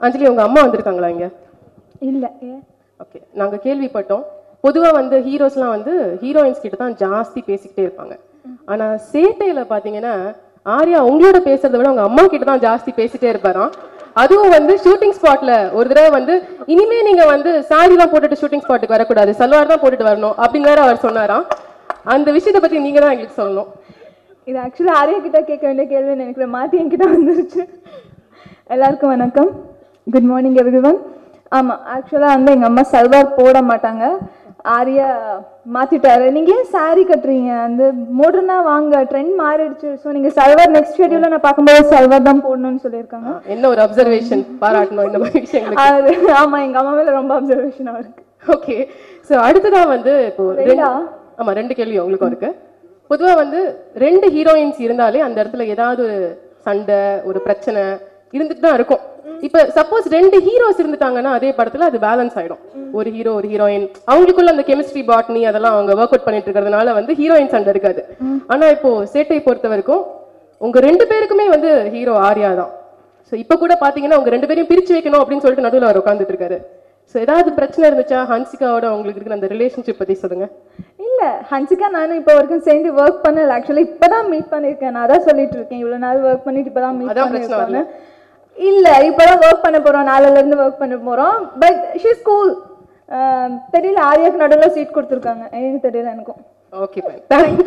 அஞ்சலி உங்க அம்மா வந்திருக்காங்களா இங்க? இல்ல. ஓகே, நாங்க கேள்விப்பட்டோம். பொதுவா வந்து ஹீரோஸ்லாம் வந்து ஹீரோயின்ஸ் கிட்ட தான் ஜாஸ்தி பேசிக்கிட்டே இருப்பாங்க. ஆனா சேட்டையில பாத்தீங்கன்னா ஆர்யா உங்களோட பேசுறதை விட உங்க அம்மா கிட்ட தான் ஜாஸ்தி பேசிட்டே இருப்பாராம். அதுவும் வந்து ஷூட்டிங் ஸ்பாட்ல ஒரு தடவை வந்து இனிமே நீங்க வந்து சாரி தான் போட்டுட்டு ஷூட்டிங் ஸ்பாட்டுக்கு வரக்கூடாது, சல்வார் தான் போட்டுட்டு வரணும் அப்படின்னு வேற அவர் சொன்னாராம். அந்த விஷயத்தை பத்தி நீங்க தான் எங்களுக்கு சொல்லணும். இது ஆக்சுவலா ஆர்யா கிட்ட கேட்க வேண்டிய கேள்வி நினைக்கிறேன், மாத்தி என்கிட்ட வந்துருச்சு. எல்லாருக்கும் வணக்கம், குட் மார்னிங் எவ்ரிவன். ஆமாம், ஆக்சுவலாக வந்து எங்கள் அம்மா சல்வார் போட மாட்டாங்க, ஆர்யா மாற்றிட்டாரு. நீங்கள் ஏன் சாரீ கட்டுறீங்க, அந்த மாடர்னா வாங்க, ட்ரெண்ட் மாறிடுச்சு, ஸோ நீங்கள் சல்வார் நெக்ஸ்ட் ஷெட்யூலில் நான் பார்க்கும்போது சல்வார் தான் போடணும்னு சொல்லியிருக்காங்க. என்ன ஒரு அப்சர்வேஷன், பாராட்டணும் இந்த மாதிரி விஷயங்கள். ஆமாம், எங்கள் அம்மா மேலே ரொம்ப அப்சர்வேஷனாக இருக்கு. ஓகே, ஸோ அடுத்ததான் வந்து இப்போ ஆமாம் 2 கேள்வி உங்களுக்கும் இருக்கு. பொதுவாக வந்து 2 ஹீரோயின்ஸ் இருந்தாலே அந்த இடத்துல ஏதாவது ஒரு சண்டை, ஒரு பிரச்சனை இருந்துட்டு தான் இருக்கும். இப்ப சப்போஸ் 2 ஹீரோஸ் இருந்துட்டாங்கன்னா அதே படத்துல அது பேலன்ஸ் ஆயிடும். ஒரு ஹீரோ ஒரு ஹீரோயின் அவங்களுக்குள்ள அந்த கெமிஸ்ட்ரி பாட்னி அதெல்லாம் அவங்க ஒர்க் அவுட் பண்ணிட்டு இருக்கிறதுனால வந்து ஹீரோயின் சண்டை இருக்காது. ஆனா இப்போ சேட்டை பொறுத்த வரைக்கும் உங்க 2 பேருக்குமே வந்து ஹீரோ ஆர்யா தான். ஸோ இப்போ கூட பாத்தீங்கன்னா உங்க 2 பேரையும் பிரிச்சு வைக்கணும் அப்படின்னு சொல்லிட்டு நடுவில் அவர் உட்காந்துட்டு இருக்காரு. ஸோ ஏதாவது பிரச்சனை இருந்துச்சா ஹன்சிகாவோட உங்களுக்கு இருக்கிற அந்த ரிலேஷன்ஷிப் பத்தி சொல்லுங்க. இல்ல, ஹன்சிகா நானும் இப்போ வரைக்கும் சேர்ந்து ஒர்க் பண்ணல, ஆக்சுவலி இப்பதான் மீட் பண்ணிருக்கேன். நான் அதான் சொல்லிட்டு இருக்கேன், இவ்வளவு நாள் ஒர்க் பண்ணிட்டு இப்பதான் மீட் பண்ணிருக்கேன். இல்ல, இப்பதான் ஒர்க் பண்ண போறோம், நாளைல இருந்து ஒர்க் பண்ண போறோம். But she is cool. தெரியல, ஆர்யாக்கு நடுவில் சீட் கொடுத்துருக்காங்க, எனக்கு தெரியல எனக்கும். Okay, thank you.